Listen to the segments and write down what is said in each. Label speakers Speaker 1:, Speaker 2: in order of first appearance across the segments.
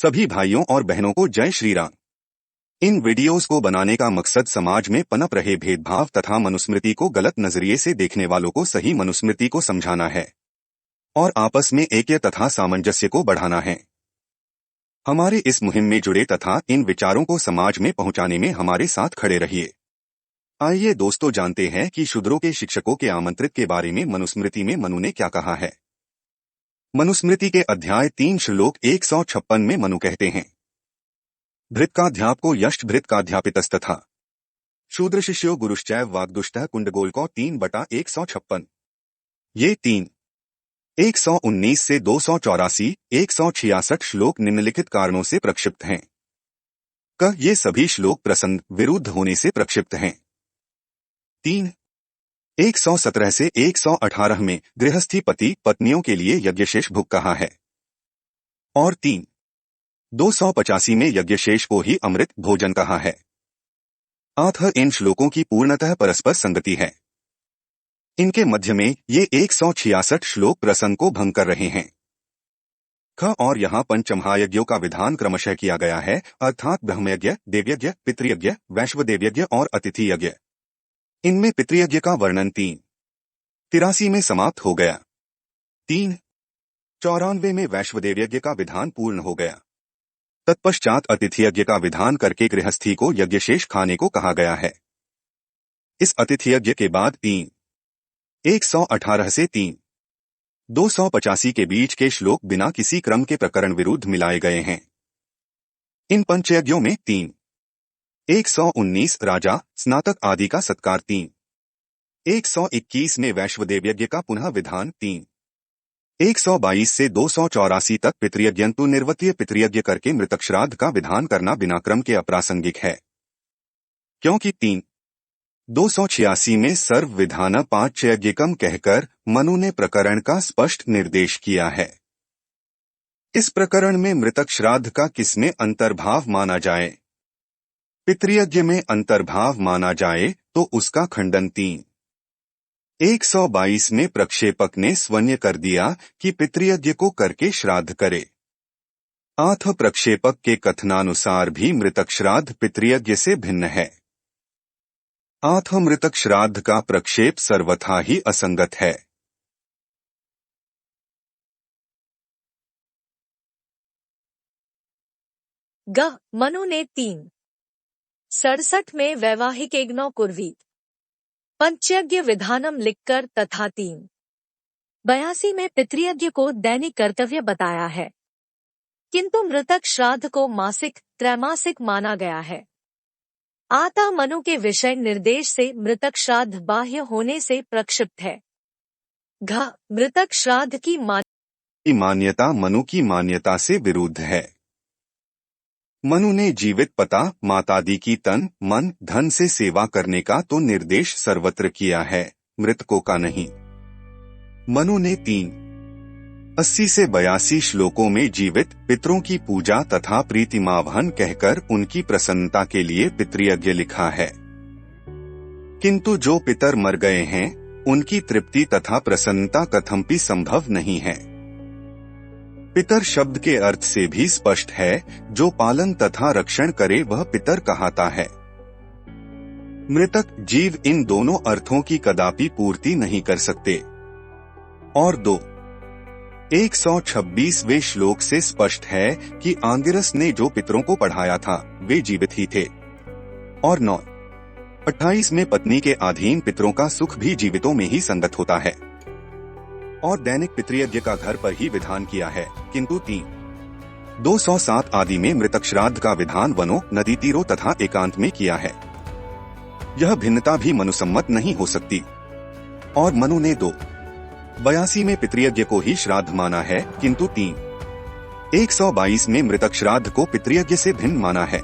Speaker 1: सभी भाइयों और बहनों को जय श्री राम। इन वीडियोस को बनाने का मकसद समाज में पनप रहे भेदभाव तथा मनुस्मृति को गलत नजरिए से देखने वालों को सही मनुस्मृति को समझाना है और आपस में ऐक्य तथा सामंजस्य को बढ़ाना है। हमारे इस मुहिम में जुड़े तथा इन विचारों को समाज में पहुंचाने में हमारे साथ खड़े रहिए। आइए दोस्तों, जानते हैं कि शूद्रों के शिक्षकों के आमंत्रित के बारे में मनुस्मृति में मनु ने क्या कहा है। मनुस्मृति के अध्याय 3 श्लोक 156 में मनु कहते हैं, भृत्काध्यापको यष्ट भृत्काध्यापितस्तथा शूद्र शिष्यो गुरुश्चैव वाग्दुष्टः कुंडगोलको 3/156। ये 119 से 284, 166 श्लोक निम्नलिखित कारणों से प्रक्षिप्त हैं। ये सभी श्लोक प्रसंग विरुद्ध होने से प्रक्षिप्त हैं। 117 से 118 में गृहस्थी पति पत्नियों के लिए यज्ञशेष भुग कहा है और 285 में यज्ञशेष को ही अमृत भोजन कहा है। इन श्लोकों की पूर्णतः परस्पर संगति है। इनके मध्य में ये 166 श्लोक प्रसंग को भंग कर रहे हैं। और यहाँ पंचमहायज्ञों का विधान क्रमशः किया गया है, अर्थात ब्रह्मयज्ञ, देवयज्ञ, पितृयज्ञ, वैश्वदेवयज्ञ और अतिथि यज्ञ। इनमें पितृयज्ञ का वर्णन 383 में समाप्त हो गया। 394 में वैश्वदेवयज्ञ का विधान पूर्ण हो गया। तत्पश्चात अतिथि यज्ञ का विधान करके गृहस्थी को यज्ञशेष खाने को कहा गया है। इस अतिथि यज्ञ के बाद 118 से 285 के बीच के श्लोक बिना किसी क्रम के प्रकरण विरुद्ध मिलाए गए हैं। इन पंचयज्ञों में 119 राजा स्नातक आदि का सत्कार, 121 में वैश्वदेव यज्ञ का पुनः विधान, 122 से 284 तक पितृयज्ञंतु निर्वतीय पितृयज्ञ करके मृतक श्राद्ध का विधान करना बिना क्रम के अप्रासंगिक है, क्योंकि 286 में सर्व विधान पांचयज्ञिकम कहकर मनु ने प्रकरण का स्पष्ट निर्देश किया है। इस प्रकरण में मृतक श्राद्ध का किसमें अंतर्भाव माना जाए? पितृयज्ञ में अंतर्भाव माना जाए तो उसका खंडन 122 में प्रक्षेपक ने स्वन्य कर दिया कि पितृयज्ञ को करके श्राद्ध करे। प्रक्षेपक के कथनानुसार भी मृतक श्राद्ध पितृयज्ञ से भिन्न है। मृतक श्राद्ध का प्रक्षेप सर्वथा ही असंगत है।
Speaker 2: मनु ने 367 में वैवाहिक यज्ञों कुर्वीत पंचयज्ञ विधानम लिखकर तथा 382 में पितृयज्ञ को दैनिक कर्तव्य बताया है, किंतु मृतक श्राद्ध को मासिक त्रैमासिक माना गया है। मनु के विषय निर्देश से मृतक श्राद्ध बाह्य होने से प्रक्षिप्त है। मृतक श्राद्ध की
Speaker 1: मान्यता मनु की मान्यता से विरुद्ध है। मनु ने जीवित पिता मातादि की तन मन धन से सेवा करने का तो निर्देश सर्वत्र किया है, मृतकों का नहीं। मनु ने 80 से 82 श्लोकों में जीवित पितरों की पूजा तथा प्रीतिमावहन कहकर उनकी प्रसन्नता के लिए पितृयज्ञ लिखा है, किंतु जो पितर मर गए हैं उनकी तृप्ति तथा प्रसन्नता कथमपि संभव नहीं है। पितर शब्द के अर्थ से भी स्पष्ट है, जो पालन तथा रक्षण करे वह पितर कहाता है। मृतक जीव इन दोनों अर्थों की कदापि पूर्ति नहीं कर सकते। और 126वें श्लोक से स्पष्ट है कि आंगिरस ने जो पितरों को पढ़ाया था वे जीवित ही थे। और 928 में पत्नी के अधीन पितरों का सुख भी जीवितों में ही संगत होता है। और दैनिक पितृयज्ञ का घर पर ही विधान किया है, किंतु 207 आदि में मृतक श्राद्ध का विधान वनों नदी तीरों तथा एकांत में किया है। यह भिन्नता भी मनुसम्मत नहीं हो सकती। और मनु ने 282 में पितृयज्ञ को ही श्राद्ध माना है, किंतु 122 में मृतक श्राद्ध को पितृयज्ञ से भिन्न माना है।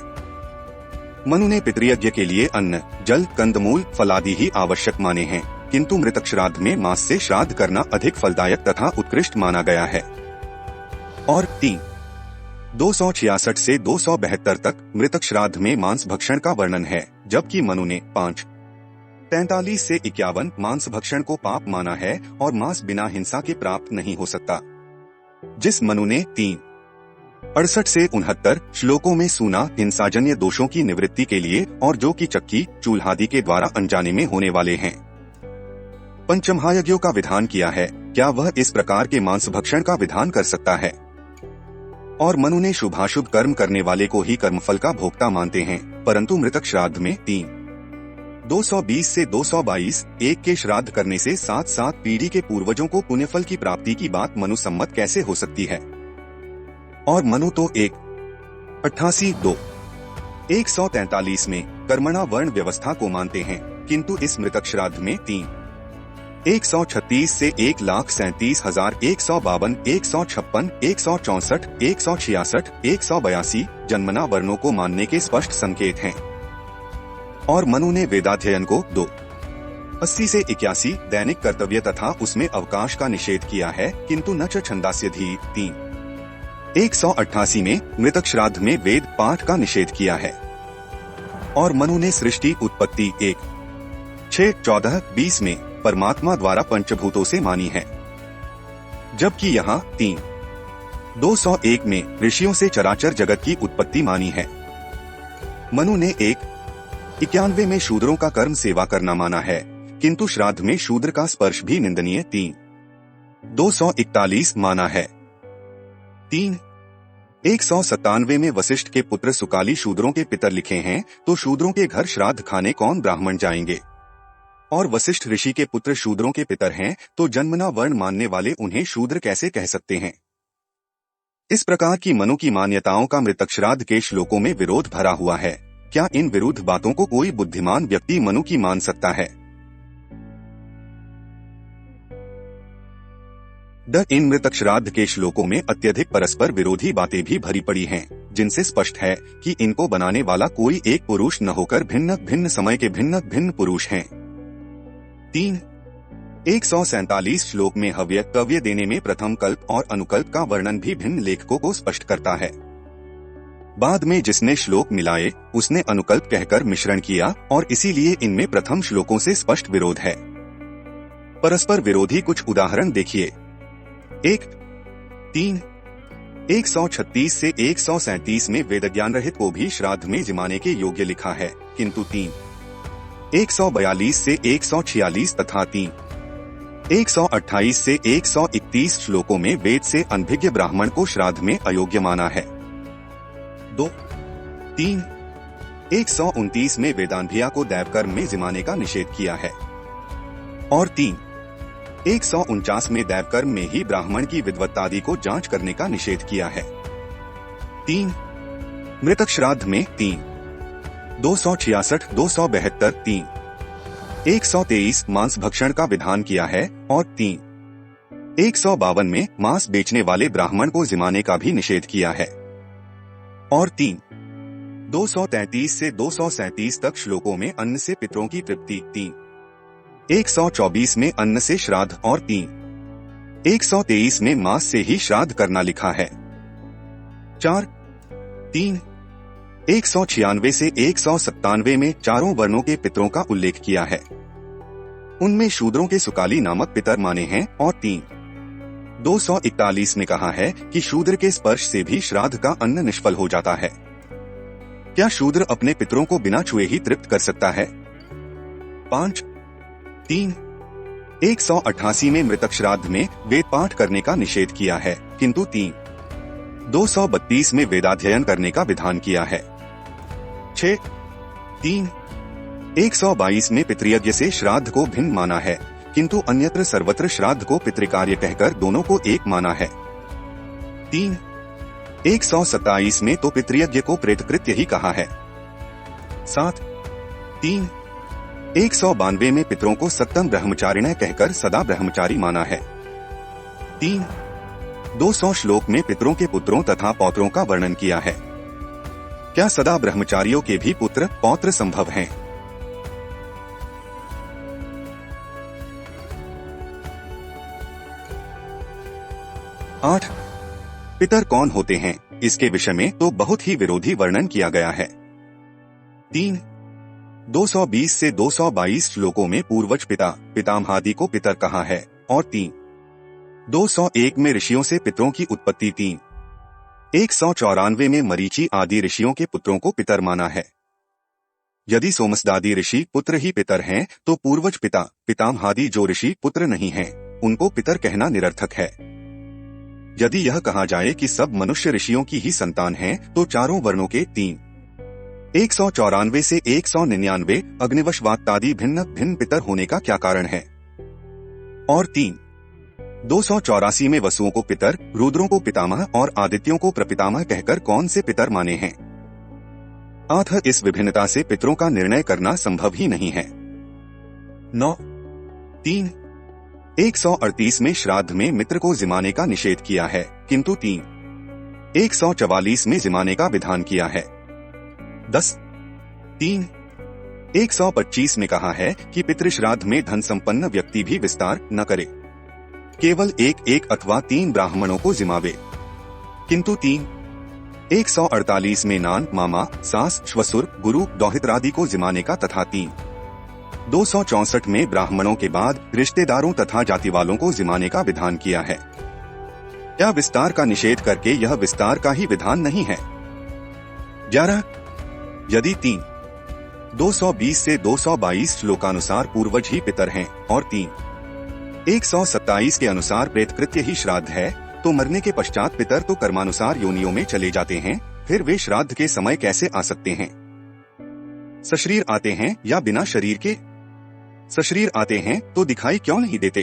Speaker 1: मनु ने पितृयज्ञ के लिए अन्न जल कंदमूल फलादि ही आवश्यक माने हैं, किंतु मृतक श्राद्ध में मांस से श्राद्ध करना अधिक फलदायक तथा उत्कृष्ट माना गया है। और 266 से 272 तक मृतक श्राद्ध में मांस भक्षण का वर्णन है, जबकि मनु ने 543 से 51 मांस भक्षण को पाप माना है और मांस बिना हिंसा के प्राप्त नहीं हो सकता। जिस मनु ने 68 से 69 श्लोकों में सूना हिंसाजन्य दोषों की निवृत्ति के लिए और जो कि चक्की चूल्हादि के द्वारा अनजाने में होने वाले हैं। पंचमहायज्ञों का विधान किया है, क्या वह इस प्रकार के मांस भक्षण का विधान कर सकता है? और मनु ने शुभाशुभ कर्म करने वाले को ही कर्मफल का भोक्ता मानते हैं, परंतु मृतक श्राद्ध में 220 से 222 एक के श्राद्ध करने से 7 पीढ़ी के पूर्वजों को पुण्यफल की प्राप्ति की बात मनुसम्मत कैसे हो सकती है? और मनु तो 143 में कर्मणा वर्ण व्यवस्था को मानते हैं, किंतु इस मृतक श्राद्ध में 136 से 1,37,152, 156, 164, 166, 182 जन्मना वर्णों को मानने के स्पष्ट संकेत हैं। और मनु ने वेदाध्ययन को 280 से 81 दैनिक कर्तव्य तथा उसमें अवकाश का निषेध किया है, किंतु न च छंदास्यधि 188 में मृतक श्राद्ध में वेद पाठ का निषेध किया है। और मनु ने सृष्टि उत्पत्ति 1:6-14-20 में परमात्मा द्वारा पंचभूतों से मानी है, जबकि यहाँ 201 में ऋषियों से चराचर जगत की उत्पत्ति मानी है। मनु ने 191 में शूद्रों का कर्म सेवा करना माना है, किंतु श्राद्ध में शूद्र का स्पर्श भी निंदनीय 241 माना है। 197 में वशिष्ठ के पुत्र सुकाली शूद्रों के पितर लिखे हैं, तो शूद्रों के घर श्राद्ध खाने कौन ब्राह्मण जाएंगे? और वशिष्ठ ऋषि के पुत्र शूद्रों के पितर हैं, तो जन्मना वर्ण मानने वाले उन्हें शूद्र कैसे कह सकते हैं? इस प्रकार की मनु की मान्यताओं का मृतक श्राद्ध के श्लोकों में विरोध भरा हुआ है। क्या इन विरुद्ध बातों को कोई बुद्धिमान व्यक्ति मनु की मान सकता है? इन मृतक श्राद्ध के श्लोकों में अत्यधिक परस्पर विरोधी बातें भी भरी पड़ी हैं, जिनसे स्पष्ट है कि इनको बनाने वाला कोई एक पुरुष न होकर भिन्न भिन्न समय के भिन्न भिन्न पुरुष हैं। 147 श्लोक में हव्य कव्य देने में प्रथम कल्प और अनुकल्प का वर्णन भी भिन्न लेखकों को स्पष्ट करता है। बाद में जिसने श्लोक मिलाए उसने अनुकल्प कहकर मिश्रण किया, और इसीलिए इनमें प्रथम श्लोकों से स्पष्ट विरोध है। परस्पर विरोधी कुछ उदाहरण देखिए। 136 से 137 में वेदज्ञान रहित को भी श्राद्ध में जिमाने के योग्य लिखा है, किंतु 142 से 146 तथा 128 से 131 श्लोकों में वेद से अनभिज्ञ ब्राह्मण को श्राद्ध में अयोग्य माना है। 129 में वेदांभिया को दैवकर्म में जिमाने का निषेध किया है। और 149 में दैवकर्म में ही ब्राह्मण की विद्वत्तादि को जांच करने का निषेध किया है। मृतक श्राद्ध में 266, 272, 123 मांस भक्षण का विधान किया है, और 152 में मांस बेचने वाले ब्राह्मण को जिमाने का भी निषेध किया है। और 233 से 237 तक श्लोकों में अन्न से पितरों की तृप्ति, 124 में अन्न से श्राद्ध, और 123 में मांस से ही श्राद्ध करना लिखा है। 196 से 197 में चारों वर्णों के पितरों का उल्लेख किया है। उनमें शूद्रों के सुकाली नामक पितर माने हैं, और 241 में कहा है कि शूद्र के स्पर्श से भी श्राद्ध का अन्न निष्फल हो जाता है। क्या शूद्र अपने पितरों को बिना छुए ही तृप्त कर सकता है? 188 में मृतक श्राद्ध में वेद पाठ करने का निषेध किया है, किंतु 232 में वेदाध्ययन करने का विधान किया है। 122 में पितृयज्ञ से श्राद्ध को भिन्न माना है, किंतु अन्यत्र सर्वत्र श्राद्ध को पितृकार्य कहकर दोनों को एक माना है। 127 में तो पितृयज्ञ को प्रेतकृत्य ही कहा है। 192 में पितरों को सत्तम ब्रह्मचारिणः कहकर सदा ब्रह्मचारी माना है। 200 श्लोक में पितरों के पुत्रों तथा पौत्रों का वर्णन किया है। क्या सदा ब्रह्मचारियों के भी पुत्र पौत्र संभव हैं? 8 पितर कौन होते हैं, इसके विषय में तो बहुत ही विरोधी वर्णन किया गया है। 220 से 222 श्लोकों में पूर्वज पिता पितामहादि को पितर कहा है, और 201 में ऋषियों से पितरों की उत्पत्ति, 194 में मरीचि आदि ऋषियों के पुत्रों को पितर माना है। यदि सोमसदादि ऋषि पुत्र ही पितर हैं, तो पूर्वज पिता पितामहादि जो ऋषि पुत्र नहीं हैं, उनको पितर कहना निरर्थक है। यदि यह कहा जाए कि सब मनुष्य ऋषियों की ही संतान हैं, तो चारों वर्णों के 194 से 199 अग्निवशवात्तादि भिन्न भिन्न पितर होने का क्या कारण है? और 284 में वसुओं को पितर, रुद्रों को पितामह और आदित्यों को प्रपितामह कहकर कौन से पितर माने हैं? अतः इस विभिन्नता से पितरों का निर्णय करना संभव ही नहीं है। 138 में श्राद्ध में मित्र को जिमाने का निषेध किया है, किंतु 144 में जिमाने का विधान किया है। 125 में कहा है कि पितृश्राद्ध में धन संपन्न व्यक्ति भी विस्तार न करे, केवल एक अथवा 3 ब्राह्मणों को जिमावे, किंतु 148 में नान, मामा, सास, श्वसुर, गुरु, दौहित्रादि को जिमाने का तथा 264 में ब्राह्मणों के बाद रिश्तेदारों तथा जाति वालों को जिमाने का विधान किया है। क्या विस्तार का निषेध करके यह विस्तार का ही विधान नहीं है? 11 यदि 220 से 222 श्लोकानुसार पूर्वज ही पितर हैं और 127 के अनुसार प्रेतकृत्य ही श्राद्ध है, तो मरने के पश्चात पितर तो कर्मानुसार योनियों में चले जाते हैं, फिर वे श्राद्ध के समय कैसे आ सकते हैं? सशरीर आते हैं या बिना शरीर के? सशरीर आते हैं तो दिखाई क्यों नहीं देते?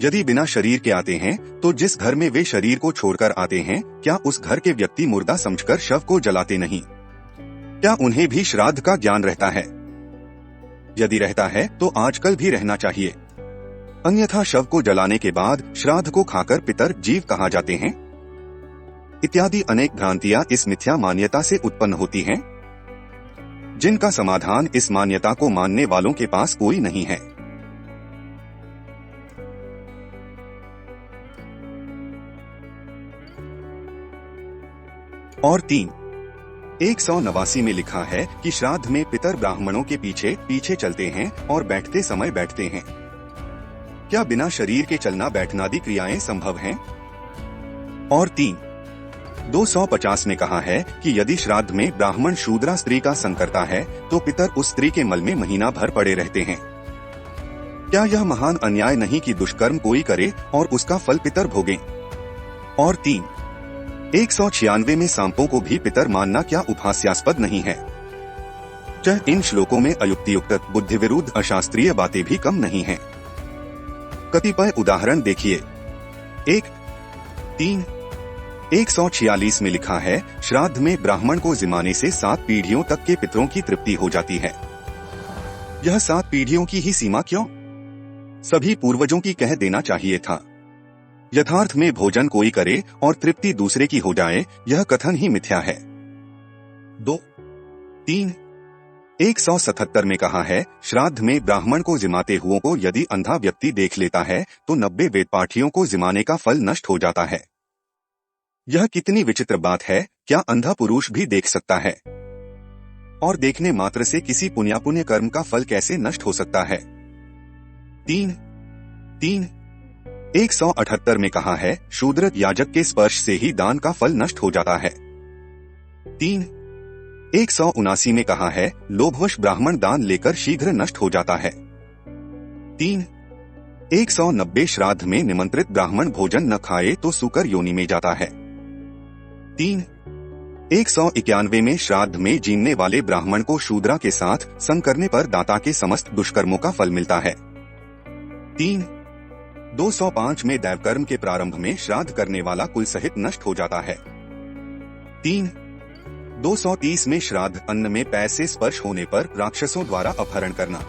Speaker 1: यदि बिना शरीर के आते हैं, तो जिस घर में वे शरीर को छोड़कर आते हैं, क्या उस घर के व्यक्ति मुर्दा समझकर शव को जलाते नहीं? क्या उन्हें भी श्राद्ध का ज्ञान रहता है? यदि रहता है तो आजकल भी रहना चाहिए, अन्यथा शव को जलाने के बाद श्राद्ध को खाकर पितर जीव कहा जाते हैं। इत्यादि अनेक भ्रांतियां इस मिथ्या मान्यता से उत्पन्न होती हैं, जिनका समाधान इस मान्यता को मानने वालों के पास कोई नहीं है। और 189 में लिखा है कि श्राद्ध में पितर ब्राह्मणों के पीछे पीछे चलते हैं और बैठते समय बैठते हैं। क्या बिना शरीर के चलना बैठनादि क्रियाएं संभव हैं? और 250 में कहा है कि यदि श्राद्ध में ब्राह्मण शूद्रा स्त्री का संग करता है, तो पितर उस स्त्री के मल में महीना भर पड़े रहते हैं। क्या यह महान अन्याय नहीं कि दुष्कर्म कोई करे और उसका फल पितर भोगें? और 196 में सांपों को भी पितर मानना क्या उपहास्यास्पद नहीं है? इन श्लोकों में अयुक्तियुक्त, बुद्धि विरुद्ध, अशास्त्रीय बातें भी कम नहीं हैं। कतिपय उदाहरण देखिए। 146 में लिखा है, श्राद्ध में ब्राह्मण को जिमाने से 7 पीढ़ियों तक के पितरों की तृप्ति हो जाती है। यह 7 पीढ़ियों की ही सीमा क्यों? सभी पूर्वजों की कह देना चाहिए था। यथार्थ में भोजन कोई करे और तृप्ति दूसरे की हो जाए, यह कथन ही मिथ्या है। 177 में कहा है, श्राद्ध में ब्राह्मण को जिमाते हुओं को यदि अंधा व्यक्ति देख लेता है, तो 90 वेदपाठियों को जिमाने का फल नष्ट हो जाता है। यह कितनी विचित्र बात है! क्या अंधा पुरुष भी देख सकता है? और देखने मात्र से किसी पुण्य कर्म का फल कैसे नष्ट हो सकता है? 178 में कहा है, शूद्र याजक के स्पर्श से ही दान का फल नष्ट हो जाता है। 179 में कहा है, लोभवश ब्राह्मण दान लेकर शीघ्र नष्ट हो जाता है। 190 श्राद्ध में निमंत्रित ब्राह्मण भोजन न खाए तो सूकर योनि में जाता है। 191 में श्राद्ध में जीनने वाले ब्राह्मण को शूद्रा के साथ संग करने पर दाता के समस्त दुष्कर्मों का फल मिलता है। 205 में दैवकर्म के प्रारंभ में श्राद्ध करने वाला कुल सहित नष्ट हो जाता है। 230 में श्राद्ध अन्न में पैर से स्पर्श होने पर राक्षसों द्वारा अपहरण करना।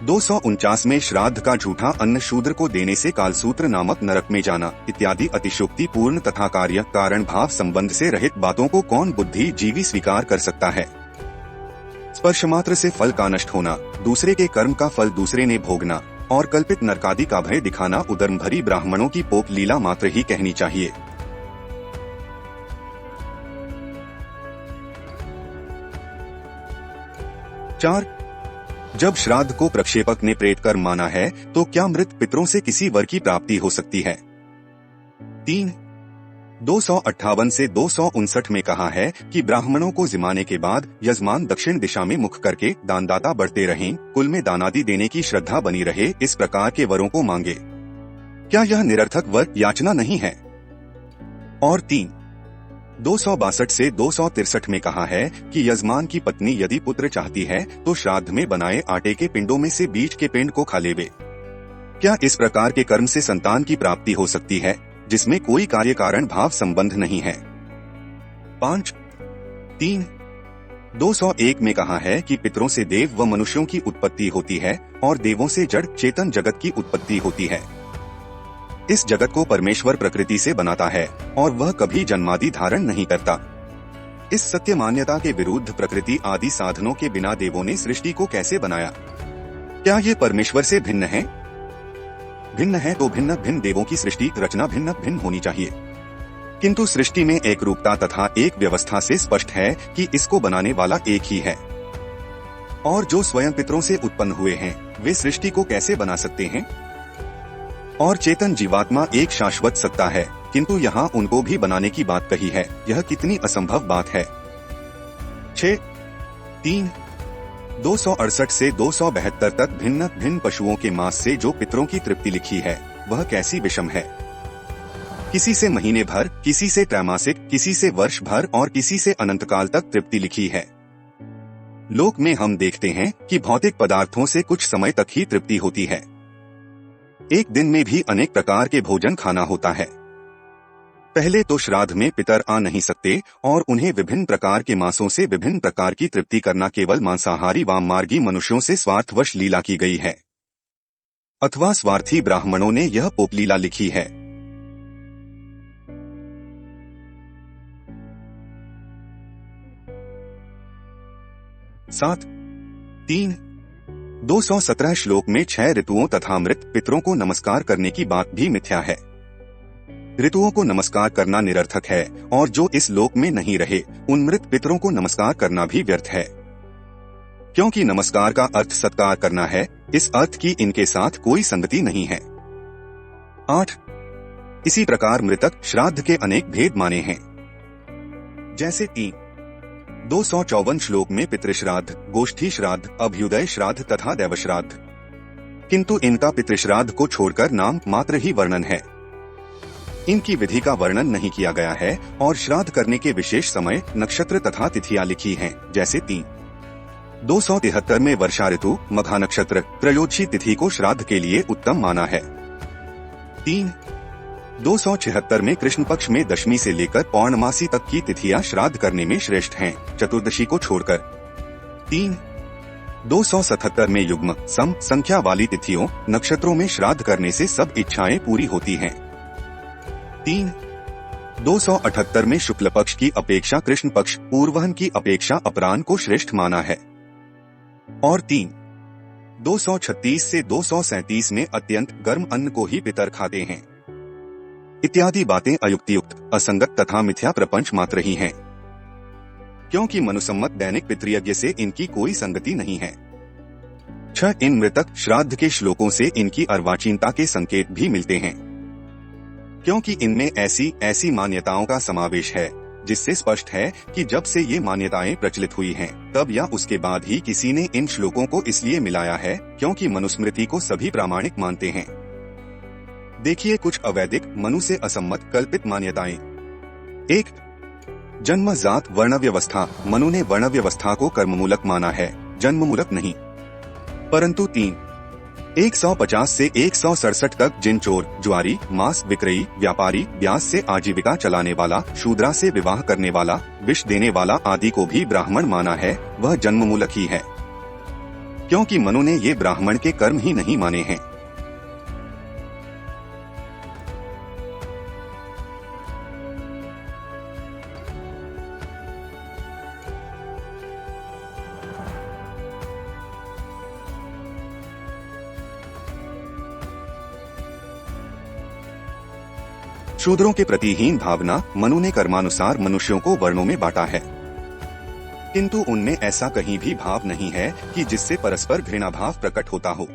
Speaker 1: 249 में श्राद्ध का झूठा अन्न शूद्र को देने से कालसूत्र नामक नरक में जाना इत्यादि अतिशोक्ति पूर्ण तथा कार्य कारण भाव संबंध से रहित बातों को कौन बुद्धि जीवी स्वीकार कर सकता है? स्पर्श मात्र से फल का नष्ट होना, दूसरे के कर्म का फल दूसरे ने भोगना और कल्पित नरकादि का भय दिखाना उदर्म भरी ब्राह्मणों की पोप लीला मात्र ही कहनी चाहिए। चार, जब श्राद्ध को प्रक्षेपक ने प्रेत कर्म माना है, तो क्या मृत पितरों से किसी वर की प्राप्ति हो सकती है? 258 से 259 में कहा है कि ब्राह्मणों को जिमाने के बाद यजमान दक्षिण दिशा में मुख करके दानदाता बढ़ते रहें, कुल में दानादि देने की श्रद्धा बनी रहे, इस प्रकार के वरों को मांगे। क्या यह निरर्थक वर याचना नहीं है? और 262 से 263 में कहा है कि यजमान की पत्नी यदि पुत्र चाहती है तो श्राद्ध में बनाए आटे के पिंडों में से बीज के पिंड को खा लेवे। क्या इस प्रकार के कर्म से संतान की प्राप्ति हो सकती है जिसमें कोई कार्य कारण भाव संबंध नहीं है? 201 में कहा है कि पितरों से देव व मनुष्यों की उत्पत्ति होती है और देवों से जड़ चेतन जगत की उत्पत्ति होती है। इस जगत को परमेश्वर प्रकृति से बनाता है और वह कभी जन्मादि धारण नहीं करता। इस सत्य मान्यता के विरुद्ध प्रकृति आदि साधनों के बिना देवों ने सृष्टि को कैसे बनाया? क्या ये परमेश्वर से भिन्न है? भिन्न है तो भिन्न भिन्न देवों की सृष्टि रचना भिन्न भिन्न होनी चाहिए, किंतु सृष्टि में एक रूपता तथा एक व्यवस्था से स्पष्ट है कि इसको बनाने वाला एक ही है। और जो स्वयं पितरों से उत्पन्न हुए हैं वे सृष्टि को कैसे बना सकते हैं? और चेतन जीवात्मा एक शाश्वत सत्ता है, किंतु यहाँ उनको भी बनाने की बात कही है, यह कितनी असंभव बात है। 268 से 272 तक भिन्न भिन्न पशुओं के मांस से जो पितरों की तृप्ति लिखी है वह कैसी विषम है। किसी से महीने भर, किसी से त्रैमासिक, किसी से वर्ष भर और किसी से अनंतकाल तक तृप्ति लिखी है। लोक में हम देखते हैं कि भौतिक पदार्थों से कुछ समय तक ही तृप्ति होती है। एक दिन में भी अनेक प्रकार के भोजन खाना होता है। पहले तो श्राद्ध में पितर आ नहीं सकते और उन्हें विभिन्न प्रकार के मांसों से विभिन्न प्रकार की तृप्ति करना केवल मांसाहारी वाममार्गी मनुष्यों से स्वार्थवश लीला की गई है, अथवा स्वार्थी ब्राह्मणों ने यह पोपलीला लिखी है। सात 217 श्लोक में 6 ऋतुओं तथा मृत पितरों को नमस्कार करने की बात भी मिथ्या है। ऋतुओं को नमस्कार करना निरर्थक है और जो इस लोक में नहीं रहे उन मृत पितरों को नमस्कार करना भी व्यर्थ है, क्योंकि नमस्कार का अर्थ सत्कार करना है। इस अर्थ की इनके साथ कोई संगति नहीं है। 8 इसी प्रकार मृतक श्राद्ध के अनेक भेद माने हैं, जैसे 254 श्लोक में पितृश्राद्ध, गोष्ठी श्राद्ध, अभ्युदय श्राद्ध तथा दैवश्राद्ध, किंतु इनका पितृश्राद्ध को छोड़कर नाम मात्र ही वर्णन है। इनकी विधि का वर्णन नहीं किया गया है और श्राद्ध करने के विशेष समय, नक्षत्र तथा तिथियां लिखी हैं, जैसे 273 में वर्षा ऋतु, मघा नक्षत्र, त्रयोदशी तिथि को श्राद्ध के लिए उत्तम माना है। 276 में कृष्ण पक्ष में दशमी से लेकर पौर्णमासी तक की तिथियां श्राद्ध करने में श्रेष्ठ हैं, चतुर्दशी को छोड़कर। 277 में युग्म सम संख्या वाली तिथियों, नक्षत्रों में श्राद्ध करने से सब इच्छाएं पूरी होती हैं। 278 में शुक्ल पक्ष की अपेक्षा कृष्ण पक्ष, पूर्वहन की अपेक्षा अपराह्न को श्रेष्ठ माना है। और 236 से 237 में अत्यंत गर्म अन्न को ही पितर खाते हैं। इत्यादि बातें अयुक्तियुक्त, असंगत तथा मिथ्या प्रपंच मात्र ही हैं, क्योंकि मनुसम्मत दैनिक पितृयज्ञ से इनकी कोई संगति नहीं है। 6 इन मृतक श्राद्ध के श्लोकों से इनकी अर्वाचीनता के संकेत भी मिलते हैं, क्योंकि इनमें ऐसी मान्यताओं का समावेश है जिससे स्पष्ट है कि जब से ये मान्यताएं प्रचलित हुई हैं, तब या उसके बाद ही किसी ने इन श्लोकों को इसलिए मिलाया है क्योंकि मनुस्मृति को सभी प्रामाणिक मानते हैं। देखिए कुछ अवैदिक, मनु से असम्मत कल्पित मान्यताएं। 1 जन्म जात वर्ण व्यवस्था। मनु ने वर्ण व्यवस्था को कर्ममूलक माना है, जन्ममूलक नहीं। परंतु 150 से 167 तक जिन चोर, जुआरी, मांस विक्रयी, व्यापारी, ब्याज से आजीविका चलाने वाला, शूद्रा से विवाह करने वाला, विष देने वाला आदि को भी ब्राह्मण माना है, वह जन्ममूलक ही है, क्योंकि मनु ने ये ब्राह्मण के कर्म ही नहीं माने हैं। शूद्रों के प्रति हीन भावना मनु ने कर्मानुसार मनुष्यों को वर्णों में बांटा है, किंतु उनमें ऐसा कहीं भी भाव नहीं है कि जिससे परस्पर घृणा भाव प्रकट होता हो।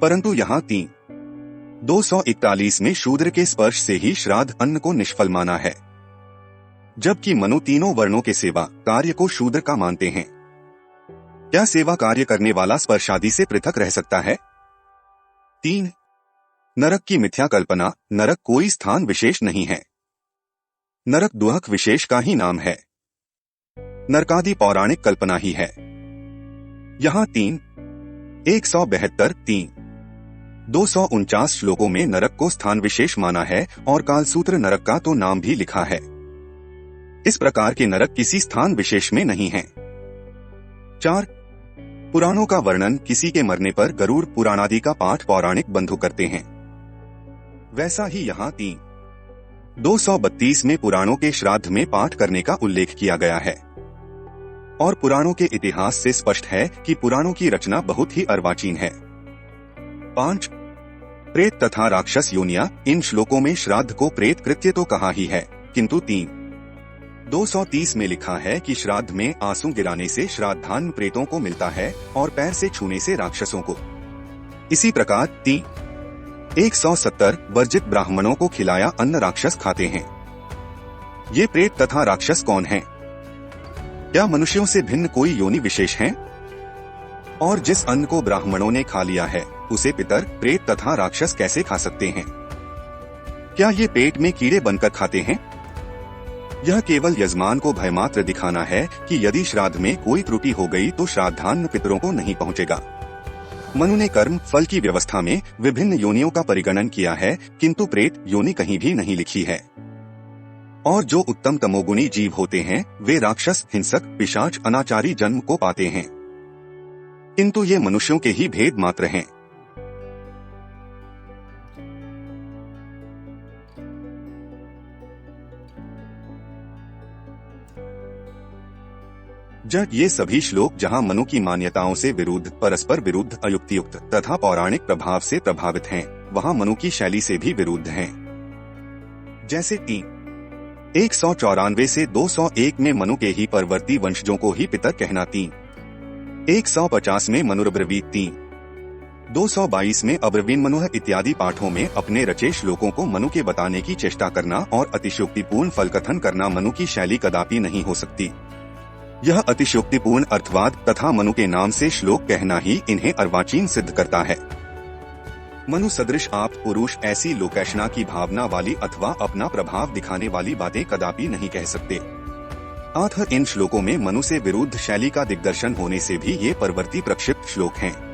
Speaker 1: परंतु यहाँ 241 में शूद्र के स्पर्श से ही श्राद्ध अन्न को निष्फल माना है, जबकि मनु तीनों वर्णों के सेवा कार्य को शूद्र का मानते हैं। क्या सेवा कार्य करने वाला स्पर्शादि से पृथक रह सकता है? 3. नरक की मिथ्या कल्पना। नरक कोई स्थान विशेष नहीं है, नरक दुहक विशेष का ही नाम है। नरकादि पौराणिक कल्पना ही है। यहाँ 172, 249 श्लोकों में नरक को स्थान विशेष माना है और कालसूत्र नरक का तो नाम भी लिखा है। इस प्रकार के नरक किसी स्थान विशेष में नहीं है। 4. पुराणों का वर्णन। किसी के मरने पर गरुड़ पुराणादि का पाठ पौराणिक बंधु करते हैं, वैसा ही यहाँ 232 में पुराणों के श्राद्ध में पाठ करने का उल्लेख किया गया है और पुराणों के इतिहास से स्पष्ट है कि पुराणों की रचना बहुत ही अर्वाचीन है। 5. प्रेत तथा राक्षस योनिया। इन श्लोकों में श्राद्ध को प्रेत कृत्य तो कहा ही है, किंतु 230 में लिखा है कि श्राद्ध में आंसू गिराने से श्राद्धान्न प्रेतों को मिलता है और पैर से छूने से राक्षसों को। इसी प्रकार 170 वर्जित ब्राह्मणों को खिलाया अन्न राक्षस खाते हैं। ये प्रेत तथा राक्षस कौन हैं? क्या मनुष्यों से भिन्न कोई योनि विशेष हैं? और जिस अन्न को ब्राह्मणों ने खा लिया है उसे पितर, प्रेत तथा राक्षस कैसे खा सकते हैं? क्या ये पेट में कीड़े बनकर खाते हैं? यह केवल यजमान को भयमात्र दिखाना है कि यदि श्राद्ध में कोई त्रुटि हो गई तो श्राद्धान्न पितरों को नहीं पहुंचेगा। मनु ने कर्म फल की व्यवस्था में विभिन्न योनियों का परिगणन किया है, किंतु प्रेत योनि कहीं भी नहीं लिखी है। और जो उत्तम तमोगुणी जीव होते हैं वे राक्षस, हिंसक, पिशाच, अनाचारी जन्म को पाते हैं, किंतु ये मनुष्यों के ही भेद मात्र हैं। जब ये सभी श्लोक जहाँ मनु की मान्यताओं से विरुद्ध, परस्पर विरुद्ध, अयुक्तियुक्त तथा पौराणिक प्रभाव से प्रभावित हैं, वहाँ मनु की शैली से भी विरुद्ध हैं। जैसे 194 से 201 में मनु के ही परवर्ती वंशजों को ही पितर कहना। 150 में मनुरब्रवीत। 222 में अब्रवीन मनुह इत्यादि पाठों में अपने रचे श्लोकों को मनु के बताने की चेष्टा करना और अतिशयोक्तिपूर्ण फलकथन करना मनु की शैली कदापि नहीं हो सकती। यह अतिशयोक्तिपूर्ण अर्थवाद तथा मनु के नाम से श्लोक कहना ही इन्हें अर्वाचीन सिद्ध करता है। मनु सदृश आप पुरुष ऐसी लोकैषणा की भावना वाली अथवा अपना प्रभाव दिखाने वाली बातें कदापि नहीं कह सकते। अतः इन श्लोकों में मनु से विरुद्ध शैली का दिग्दर्शन होने से भी ये परवर्ती प्रक्षिप्त श्लोक हैं।